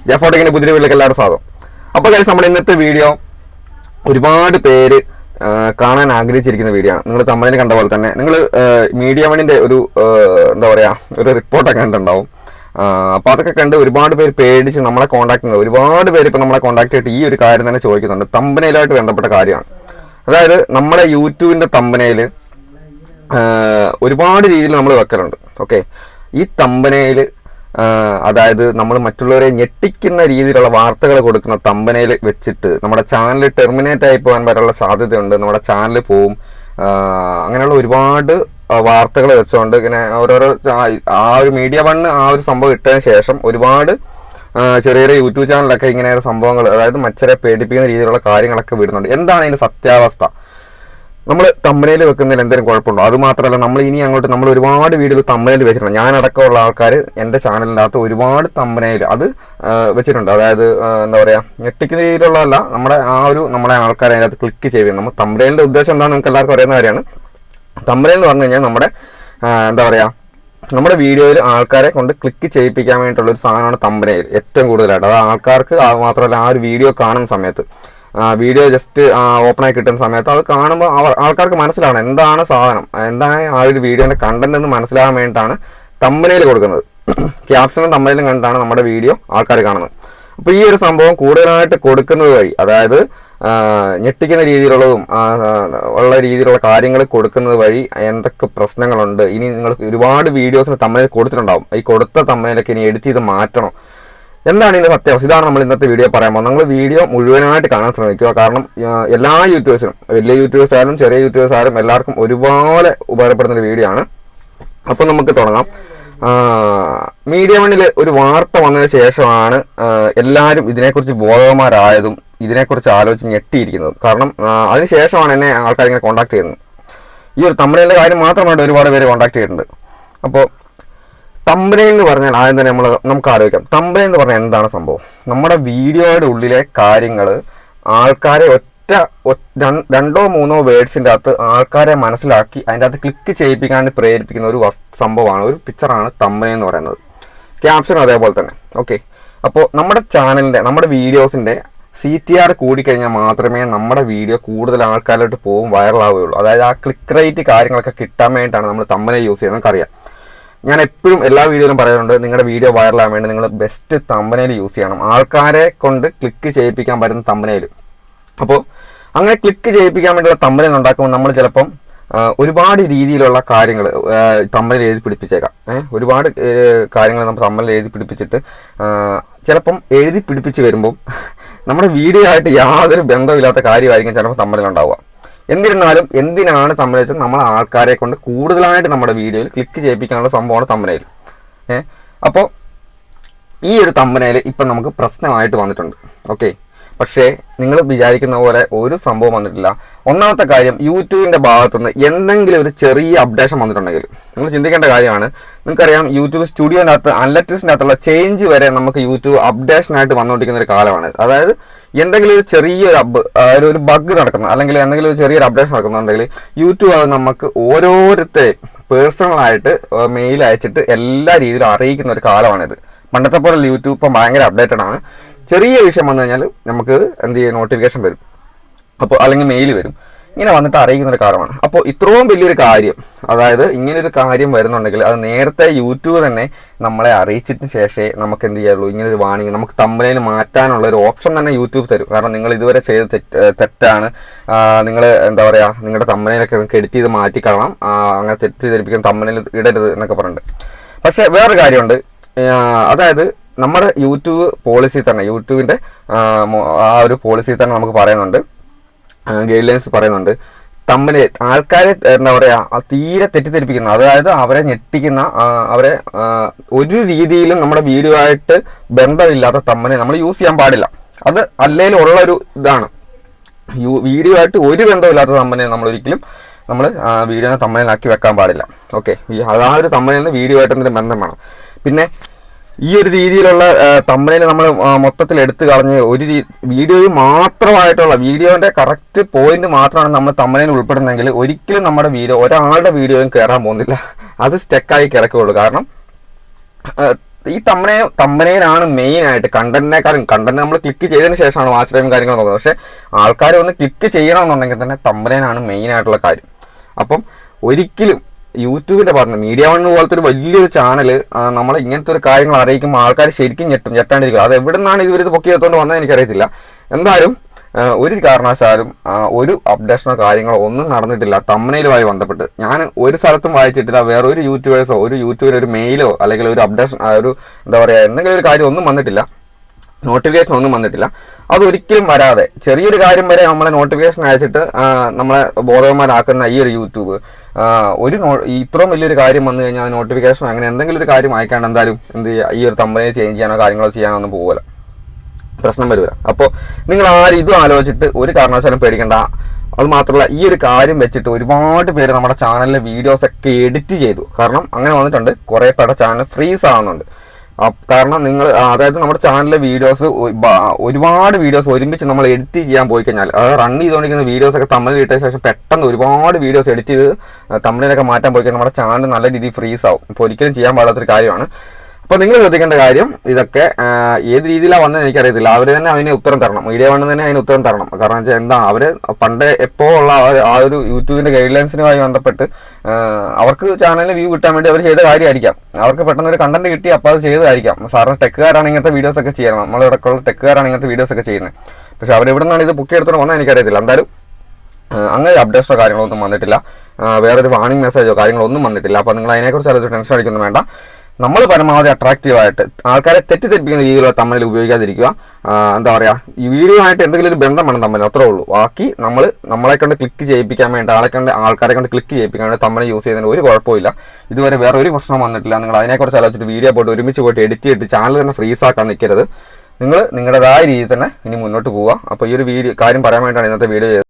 ജെഫോട്ടിക്കിന്റെ പുതിയ വീട്ടിലേക്ക് എല്ലാവരും സ്വാഗതം. അപ്പോൾ ഗൈസ്, നമ്മുടെ ഇന്നത്തെ വീഡിയോ ഒരുപാട് പേര് കാണാൻ ആഗ്രഹിച്ചിരിക്കുന്ന വീഡിയോ ആണ്. നിങ്ങൾ തമിഴിൽ കണ്ട പോലെ തന്നെ നിങ്ങൾ മീഡിയ വണ്ണിന്റെ ഒരു എന്താ പറയാ ഒരു റിപ്പോർട്ടൊക്കെ കണ്ടിട്ടുണ്ടാവും. അപ്പോൾ അതൊക്കെ കണ്ട് ഒരുപാട് പേര് പേടിച്ച് നമ്മളെ കോൺടാക്ട് ചെയ്യുന്നത്, ഒരുപാട് പേര് ഇപ്പം നമ്മളെ കോൺടാക്ട് ചെയ്തിട്ട് ഈ ഒരു കാര്യം തന്നെ ചോദിക്കുന്നുണ്ട്. തമ്പനയിലായിട്ട് ബന്ധപ്പെട്ട കാര്യമാണ്. അതായത് നമ്മുടെ യൂട്യൂബിന്റെ തമ്പനയിൽ ഒരുപാട് രീതിയിൽ നമ്മൾ വെക്കലുണ്ട്. ഓക്കെ, ഈ തമ്പനയിൽ അതായത് നമ്മൾ മറ്റുള്ളവരെ ഞെട്ടിക്കുന്ന രീതിയിലുള്ള വാർത്തകൾ കൊടുക്കുന്ന തമ്പനയിൽ വെച്ചിട്ട് നമ്മുടെ ചാനൽ ടെർമിനേറ്റ് ആയി പോകാൻ വരെയുള്ള സാധ്യതയുണ്ട്. നമ്മുടെ ചാനൽ പോവും. അങ്ങനെയുള്ള ഒരുപാട് വാർത്തകൾ വെച്ചുകൊണ്ട് ഇങ്ങനെ ഓരോരോ ആ ഒരു മീഡിയ വണ്ണ് ആ ഒരു സംഭവം ഇട്ടതിന് ശേഷം ഒരുപാട് ചെറിയ ചെറിയ യൂട്യൂബ് ചാനലൊക്കെ ഇങ്ങനെ സംഭവങ്ങൾ, അതായത് മനുഷ്യരെ പേടിപ്പിക്കുന്ന രീതിയിലുള്ള കാര്യങ്ങളൊക്കെ വിടുന്നുണ്ട്. എന്താണ് അതിന്റെ സത്യാവസ്ഥ? നമ്മൾ തമ്പനയിൽ വെക്കുന്നതിൽ എന്തെങ്കിലും കുഴപ്പമുണ്ടോ? അത് മാത്രമല്ല, നമ്മൾ ഇനി അങ്ങോട്ട് നമ്മൾ ഒരുപാട് വീഡിയോ തമ്പനയിൽ വെച്ചിട്ടുണ്ട്. ഞാനടക്കമുള്ള ആൾക്കാർ എൻ്റെ ചാനലിൻ്റെ അകത്ത് ഒരുപാട് തമ്പനയിൽ അത് വെച്ചിട്ടുണ്ട്. അതായത് എന്താ പറയുക, ഞെട്ടിക്കുന്ന രീതിയിലുള്ളതല്ല, നമ്മളെ ആൾക്കാരെ അതിനകത്ത് ക്ലിക്ക് ചെയ്യുക. നമ്മൾ തമ്പനയിലിൻ്റെ ഉദ്ദേശം എന്താണെന്ന് നിങ്ങൾക്ക് എല്ലാവർക്കും അറിയുന്ന കാര്യമാണ്. തമ്പനയിൽ എന്ന് പറഞ്ഞു കഴിഞ്ഞാൽ നമ്മുടെ എന്താ പറയുക, നമ്മുടെ വീഡിയോയിൽ ആൾക്കാരെ കൊണ്ട് ക്ലിക്ക് ചെയ്യിപ്പിക്കാൻ വേണ്ടിയിട്ടുള്ള ഒരു സാധനമാണ് തമ്പനയിൽ ഏറ്റവും കൂടുതലായിട്ട്. അത് ആൾക്കാർക്ക് മാത്രമല്ല, ആ ഒരു വീഡിയോ കാണുന്ന സമയത്ത്, വീഡിയോ ജസ്റ്റ് ഓപ്പണായി കിട്ടുന്ന സമയത്ത് അത് കാണുമ്പോൾ ആൾക്കാർക്ക് മനസ്സിലാവണം എന്താണ് സാധനം, എന്താണ് ആ ഒരു വീഡിയോന്റെ കണ്ടന്റ് എന്ന് മനസ്സിലാകാൻ വേണ്ടിയിട്ടാണ് തമ്പനയിൽ കൊടുക്കുന്നത്. ക്യാപ്ഷനും തമ്പനയിലും കണ്ടിട്ടാണ് നമ്മുടെ വീഡിയോ ആൾക്കാർ കാണുന്നത്. അപ്പോൾ ഈ ഒരു സംഭവം കൂടുതലായിട്ട് കൊടുക്കുന്നത് വഴി, അതായത് ഞെട്ടിക്കുന്ന രീതിയിലുള്ളതും ഉള്ള രീതിയിലുള്ള കാര്യങ്ങൾ കൊടുക്കുന്നത് വഴി എന്തൊക്കെ പ്രശ്നങ്ങളുണ്ട്. ഇനി നിങ്ങൾ ഒരുപാട് വീഡിയോസിന് തമ്പനയിൽ കൊടുത്തിട്ടുണ്ടാവും. ഈ കൊടുത്ത തമ്പനയിലൊക്കെ ഇനി എഡിറ്റ് ചെയ്ത് മാറ്റണം. എന്താണ് ഇതിന്റെ സത്യാവസ്ഥ? ഇതാണ് നമ്മൾ ഇന്നത്തെ വീഡിയോ പറയാൻ പോകുന്നത്. നിങ്ങൾ വീഡിയോ മുഴുവനായിട്ട് കാണാൻ ശ്രമിക്കുക. കാരണം എല്ലാ യൂട്യൂബേഴ്സിനും, വലിയ യൂട്യൂബേഴ്സ് ആയാലും ചെറിയ യൂട്യൂബേഴ്സ് ആയാലും എല്ലാവർക്കും ഒരുപോലെ ഉപകാരപ്പെടുന്ന ഒരു വീഡിയോ ആണ്. അപ്പോൾ നമുക്ക് തുടങ്ങാം. മീഡിയ വണ്ണിൽ ഒരു വാർത്ത വന്നതിന് ശേഷമാണ് എല്ലാവരും ഇതിനെക്കുറിച്ച് ബോധവാന്മാരായതും ഇതിനെക്കുറിച്ച് ആലോചിച്ച് ഞെട്ടിയിരിക്കുന്നത്. കാരണം അതിനുശേഷമാണ് എന്നെ ആൾക്കാർ ഇങ്ങനെ കോൺടാക്ട് ചെയ്യുന്നത്. ഈ ഒരു തമ്പനയിലെ കാര്യം മാത്രമായിട്ട് ഒരുപാട് പേര് കോൺടാക്ട് ചെയ്തിട്ടുണ്ട്. അപ്പോൾ തമ്പനയിൽ എന്ന് പറഞ്ഞാൽ ആദ്യം തന്നെ നമുക്ക് ആലോചിക്കാം, തമ്പനയിൽ എന്ന് പറഞ്ഞാൽ എന്താണ് സംഭവം? നമ്മുടെ വീഡിയോയുടെ ഉള്ളിലെ കാര്യങ്ങൾ ആൾക്കാരെ രണ്ടോ മൂന്നോ വേർഡ്സിൻ്റെ അകത്ത് ആൾക്കാരെ മനസ്സിലാക്കി അതിൻ്റെ അകത്ത് ക്ലിക്ക് ചെയ്യിപ്പിക്കാൻ പ്രേരിപ്പിക്കുന്ന ഒരു സംഭവമാണ്, ഒരു പിക്ചറാണ് തമ്പനയിൽ എന്ന് പറയുന്നത്. ക്യാപ്ഷനും അതേപോലെ തന്നെ. ഓക്കെ, അപ്പോൾ നമ്മുടെ ചാനലിൻ്റെ, നമ്മുടെ വീഡിയോസിൻ്റെ CTR കൂടിക്കഴിഞ്ഞാൽ മാത്രമേ നമ്മുടെ വീഡിയോ കൂടുതൽ ആൾക്കാരിലോട്ട് പോകും, വൈറലാവുകയുള്ളൂ. അതായത് ആ ക്ലിക്ക് റേറ്റ് കാര്യങ്ങളൊക്കെ കിട്ടാൻ വേണ്ടിയിട്ടാണ് നമ്മൾ തമ്പനയിൽ യൂസ് ചെയ്യുന്നത്. നമുക്കറിയാം, ഞാൻ എപ്പോഴും എല്ലാ വീഡിയോയിലും പറയാറുണ്ട്, നിങ്ങളുടെ വീഡിയോ വൈറലാകാൻ വേണ്ടി നിങ്ങൾ ബെസ്റ്റ് തമ്പനയിൽ യൂസ് ചെയ്യണം, ആൾക്കാരെ കൊണ്ട് ക്ലിക്ക് ചെയ്യിപ്പിക്കാൻ പറ്റുന്ന തമ്പനയിൽ. അപ്പോൾ അങ്ങനെ ക്ലിക്ക് ചെയ്യിപ്പിക്കാൻ വേണ്ടിയുള്ള തമ്പനയിൽ ഉണ്ടാക്കുമ്പോൾ നമ്മൾ ചിലപ്പം ഒരുപാട് രീതിയിലുള്ള കാര്യങ്ങൾ തമ്പനയിൽ എഴുതി പിടിപ്പിച്ചേക്കാം. ഒരുപാട് കാര്യങ്ങൾ നമ്മൾ തമ്പനയിൽ എഴുതി പിടിപ്പിച്ചിട്ട് ചിലപ്പം എഴുതി പിടിപ്പിച്ച് വരുമ്പം നമ്മുടെ വീഡിയോ ആയിട്ട് യാതൊരു ബന്ധമില്ലാത്ത കാര്യമായിരിക്കും ചിലപ്പോൾ തമ്പനയിൽ ഉണ്ടാവുക. എന്നിരുന്നാലും എന്തിനാണ് തമ്പനയിൽ വെച്ചാൽ നമ്മൾ ആൾക്കാരെ കൊണ്ട് കൂടുതലായിട്ട് നമ്മുടെ വീഡിയോയിൽ ക്ലിക്ക് ചെയ്യിപ്പിക്കാനുള്ള സംഭവമാണ് തമ്പനയിൽ. അപ്പോൾ ഈ ഒരു തമ്പനയിൽ ഇപ്പം നമുക്ക് പ്രശ്നമായിട്ട് വന്നിട്ടുണ്ട്. ഓക്കെ, പക്ഷേ നിങ്ങൾ വിചാരിക്കുന്ന പോലെ ഒരു സംഭവം വന്നിട്ടില്ല. ഒന്നാമത്തെ കാര്യം, യൂട്യൂബിൻ്റെ ഭാഗത്തുനിന്ന് എന്തെങ്കിലും ഒരു ചെറിയ അപ്ഡേഷൻ വന്നിട്ടുണ്ടെങ്കിൽ നിങ്ങൾ ചിന്തിക്കേണ്ട കാര്യമാണ്. നിങ്ങൾക്കറിയാം, യൂട്യൂബ് സ്റ്റുഡിയോൻ്റെ അകത്ത് അനലിറ്റിക്സിൻ്റെ അകത്തുള്ള ചേഞ്ച് വരെ നമുക്ക് യൂട്യൂബ് അപ്ഡേഷനായിട്ട് വന്നുകൊണ്ടിരിക്കുന്ന ഒരു കാലമാണ്. അതായത് എന്തെങ്കിലും ഒരു ചെറിയൊരു ബഗ് നടക്കുന്ന, അല്ലെങ്കിൽ എന്തെങ്കിലും ഒരു ചെറിയൊരു അപ്ഡേഷൻ നടക്കുന്നുണ്ടെങ്കിൽ യൂട്യൂബ് അത് നമുക്ക് ഓരോരുത്തരെയും പേഴ്സണലായിട്ട് മെയിൽ അയച്ചിട്ട് എല്ലാ രീതിയിലും അറിയിക്കുന്ന ഒരു കാലമാണിത്. പണ്ടത്തെ പോലെ യൂട്യൂബ് ഇപ്പം ഭയങ്കര അപ്ഡേറ്റഡ് ആണ്. ചെറിയ വിഷയം വന്നു കഴിഞ്ഞാൽ നമുക്ക് എന്ത് ചെയ്യും, നോട്ടിഫിക്കേഷൻ വരും, അപ്പോൾ അല്ലെങ്കിൽ മെയിൽ വരും, ഇങ്ങനെ വന്നിട്ട് അറിയിക്കുന്ന ഒരു കാലമാണ്. അപ്പോൾ ഇത്രയും വലിയൊരു കാര്യം, അതായത് ഇങ്ങനൊരു കാര്യം വരുന്നുണ്ടെങ്കിൽ അത് നേരത്തെ യൂട്യൂബ് തന്നെ നമ്മളെ അറിയിച്ചതിന് ശേഷമേ നമുക്ക് എന്ത് ചെയ്യാറുള്ളൂ. ഇങ്ങനൊരു വാണിംഗ്, നമുക്ക് തമ്പനയിൽ മാറ്റാനുള്ള ഒരു ഓപ്ഷൻ തന്നെ യൂട്യൂബ് തരും. കാരണം നിങ്ങൾ ഇതുവരെ ചെയ്ത് തെറ്റാണ്, നിങ്ങൾ എന്താ പറയുക, നിങ്ങളുടെ തമ്പനയിലൊക്കെ നിങ്ങൾക്ക് എഡിറ്റ് ചെയ്ത് മാറ്റിക്കളണം, അങ്ങനെ തെറ്റിദ്ധരിപ്പിക്കാൻ തമ്പനയിൽ ഇടരുത് എന്നൊക്കെ പറഞ്ഞിട്ട്. പക്ഷേ വേറൊരു കാര്യമുണ്ട്, അതായത് നമ്മുടെ യൂട്യൂബ് പോളിസി തന്നെ, യൂട്യൂബിൻ്റെ ആ ഒരു പോളിസി തന്നെ നമുക്ക് പറയുന്നുണ്ട്, ഗൈഡ് ലൈൻസ് പറയുന്നുണ്ട്, തമ്പനയിൽ ആൾക്കാരെ എന്താ പറയുക തീരെ തെറ്റിദ്ധരിപ്പിക്കുന്ന, അതായത് അവരെ ഞെട്ടിക്കുന്ന, അവരെ ഒരു രീതിയിലും നമ്മുടെ വീഡിയോ ആയിട്ട് ബന്ധമില്ലാത്ത തമ്പനയിൽ നമ്മൾ യൂസ് ചെയ്യാൻ പാടില്ല. അത് അല്ലേലും ഉള്ളൊരു ഇതാണ്. വീഡിയോ ആയിട്ട് ഒരു ബന്ധമില്ലാത്ത തമ്പനയിൽ നമ്മൾ ഒരിക്കലും വീഡിയോനെ തമ്പനയിലാക്കി വെക്കാൻ പാടില്ല. ഓക്കെ, ആ ഒരു തമ്പനയിൽ വീഡിയോ ആയിട്ട് എന്തെങ്കിലും ബന്ധം വേണം. പിന്നെ ഈ ഒരു രീതിയിലുള്ള തമ്പനയിൽ നമ്മൾ മൊത്തത്തിൽ എടുത്തു കളഞ്ഞ് ഒരു വീഡിയോയിൽ മാത്രമായിട്ടുള്ള വീഡിയോന്റെ കറക്റ്റ് പോയിന്റ് മാത്രമാണ് നമ്മൾ തമ്പനയിൽ ഉൾപ്പെടുന്നതെങ്കിൽ ഒരിക്കലും നമ്മുടെ വീഡിയോ ഒരാളുടെ വീഡിയോയും കയറാൻ പോകുന്നില്ല, അത് സ്റ്റക്കായി കിടക്കുകയുള്ളൂ. കാരണം ഈ തമ്പനയിലാണ് മെയിൻ ആയിട്ട് കണ്ടന്റ് നമ്മൾ ക്ലിക്ക് ചെയ്തതിന് ശേഷമാണ് വാച്ച് ടൈം കാര്യങ്ങൾ നോക്കുന്നത്. പക്ഷെ ആൾക്കാർ ഒന്ന് ക്ലിക്ക് ചെയ്യണമെന്നുണ്ടെങ്കിൽ തന്നെ തമ്പനയിലാണ് മെയിൻ ആയിട്ടുള്ള കാര്യം. അപ്പം ഒരിക്കലും യൂട്യൂബിന്റെ പറഞ്ഞ മീഡിയ വൺ പോലത്തെ ഒരു വലിയൊരു ചാനൽ നമ്മൾ ഇങ്ങനത്തെ ഒരു കാര്യങ്ങൾ അറിയിക്കുമ്പോൾ ആൾക്കാർ ശരിക്കും ഞെട്ടാണ്ടിരിക്കുക. അത് എവിടെ നിന്നാണ് ഇത് പൊക്കിയെടുത്തോണ്ട് വന്നത് എനിക്കറിയത്തില്ല. എന്തായാലും ഒരു കാരണവശാലും ഒരു അപ്ഡേഷനോ കാര്യങ്ങളോ ഒന്നും നടന്നിട്ടില്ല തമ്പനയിലുമായി ബന്ധപ്പെട്ട്. ഞാൻ ഒരു സ്ഥലത്തും വായിച്ചിട്ടില്ല വേറെ ഒരു യൂട്യൂബേഴ്സോ ഒരു യൂട്യൂബിൽ ഒരു മെയിലോ അല്ലെങ്കിൽ ഒരു അപ്ഡേഷൻ ഒരു എന്താ പറയുക എന്തെങ്കിലും ഒരു കാര്യം ഒന്നും വന്നിട്ടില്ല, നോട്ടിഫിക്കേഷൻ ഒന്നും വന്നിട്ടില്ല. അതൊരിക്കലും വരാതെ ചെറിയൊരു കാര്യം വരെ നമ്മളെ നോട്ടിഫിക്കേഷൻ അയച്ചിട്ട് നമ്മളെ ബോധവന്മാരാക്കുന്ന ഈ ഒരു യൂട്യൂബ് ഇത്രയും വലിയൊരു കാര്യം വന്നു കഴിഞ്ഞാൽ നോട്ടിഫിക്കേഷൻ അങ്ങനെ എന്തെങ്കിലും ഒരു കാര്യം അയക്കാണ്ട് എന്തായാലും എന്ത് ചെയ്യുക, ഈ ഒരു തമ്പനയിൽ ചേഞ്ച് ചെയ്യാനോ കാര്യങ്ങളോ ചെയ്യാനോ ഒന്നും പോകില്ല, പ്രശ്നം വരില്ല. അപ്പോൾ നിങ്ങൾ ആരും ഇതും ആലോചിച്ചിട്ട് ഒരു കാരണവശാലും പേടിക്കണ്ട. അത് മാത്രമല്ല ഈ ഒരു കാര്യം വെച്ചിട്ട് ഒരുപാട് പേര് നമ്മുടെ ചാനലിലെ വീഡിയോസ് ഒക്കെ എഡിറ്റ് ചെയ്തു. കാരണം അങ്ങനെ വന്നിട്ടുണ്ട്, കുറേ പേരുടെ ചാനൽ ഫ്രീസ് ആവുന്നുണ്ട്. കാരണം നിങ്ങൾ അതായത് നമ്മുടെ ചാനലിലെ വീഡിയോസ് ഒരുപാട് വീഡിയോസ് ഒരുമിച്ച് നമ്മൾ എഡിറ്റ് ചെയ്യാൻ പോയി കഴിഞ്ഞാൽ അതായത് റൺ ചെയ്തുകൊണ്ടിരിക്കുന്ന വീഡിയോസ് ഒക്കെ തമ്മിൽ ഇട്ട ശേഷം പെട്ടെന്ന് ഒരുപാട് വീഡിയോസ് എഡിറ്റ് ചെയ്ത് തമ്മിലൊക്കെ മാറ്റാൻ പോയി കഴിഞ്ഞാൽ നമ്മുടെ ചാനൽ നല്ല രീതിയിൽ ഫ്രീസ് ആവും. ഇപ്പോൾ ഒരിക്കലും ചെയ്യാൻ പാടാത്തൊരു കാര്യമാണ്. അപ്പോൾ നിങ്ങൾ ശ്രദ്ധിക്കേണ്ട കാര്യം ഇതൊക്കെ ഏത് രീതിയിലാണ് വന്നത് എനിക്കറിയത്തില്ല. അവർ തന്നെ അതിന് ഉത്തരം തരണം, മീഡിയ വൺ തന്നെ അതിന് ഉത്തരം തരണം. കാരണം വെച്ചാൽ എന്താണ് അവർ പണ്ട് എപ്പോൾ ഉള്ള ആ ഒരു യൂട്യൂബിൻ്റെ ഗൈഡ് ലൈൻസിനുമായി ബന്ധപ്പെട്ട് അവർക്ക് ചാനലിന് വ്യൂ കിട്ടാൻ വേണ്ടി അവർ ചെയ്ത കാര്യമായിരിക്കാം. അവർക്ക് പെട്ടെന്ന് ഒരു കണ്ടന്റ് കിട്ടി അപ്പോൾ അത് ചെയ്തതായിരിക്കാം. സാറിന് ടെക്കുകാരാണ് ഇങ്ങനത്തെ വീഡിയോസ് ഒക്കെ ചെയ്യണം, നമ്മളിവിടെയുള്ള ടെക്കുകാരാണ് ഇങ്ങനത്തെ വീഡിയോസ് ഒക്കെ ചെയ്യുന്നത്. പക്ഷെ അവരെവിടെ നിന്നാണ് ഇത് പൊക്കിയെടുത്തോണ്ട് വന്നാൽ എനിക്കറിയത്തില്ല. എന്തായാലും അങ്ങനെ അപ്ഡേഷനോ കാര്യങ്ങളോ ഒന്നും വന്നിട്ടില്ല, വേറൊരു വാർണിംഗ് മെസ്സേജോ കാര്യങ്ങളോ ഒന്നും വന്നിട്ടില്ല. അപ്പോൾ നിങ്ങൾ അതിനെക്കുറിച്ച് ആലോചിച്ച് ടെൻഷൻ അടിക്കൊന്നും വേണ്ട. നമ്മൾ പരമാവധി അട്രാക്റ്റീവായിട്ട് ആൾക്കാരെ തെറ്റിദ്ധരിപ്പിക്കുന്ന രീതിയിലുള്ള തമ്മിൽ ഉപയോഗിക്കാതിരിക്കുക. എന്താ പറയുക, ഈ വീഡിയോ ആയിട്ട് എന്തെങ്കിലും ഒരു ബന്ധം വേണം തമ്മിൽ, അത്രേ ഉള്ളൂ. ബാക്കി നമ്മളെ കൊണ്ട് ക്ലിക്ക് ചെയ്യിപ്പിക്കാൻ വേണ്ടി ആൾക്കാരെ കൊണ്ട് ക്ലിക്ക് ചെയ്യിപ്പിക്കാൻ വേണ്ടി തമ്മിൽ യൂസ് ചെയ്യുന്നതിന് ഒരു കുഴപ്പമില്ല. ഇതുവരെ വേറെ ഒരു പ്രശ്നം വന്നിട്ടില്ല. നിങ്ങൾ അതിനെക്കുറിച്ച് ആലോചിച്ചിട്ട് വീഡിയോ പോയിട്ട് ഒരുമിച്ച് പോയിട്ട് എഡിറ്റ് ചെയ്തിട്ട് ചാനൽ തന്നെ ഫ്രീസ് ആക്കാൻ നിൽക്കരുത്. നിങ്ങൾ നിങ്ങളുടേതായ രീതിയിൽ തന്നെ ഇനി മുന്നോട്ട് പോവുക. അപ്പോൾ ഈ ഒരു കാര്യം പറയാൻ വേണ്ടിയിട്ടാണ് ഇന്നത്തെ വീഡിയോ ചെയ്തത്.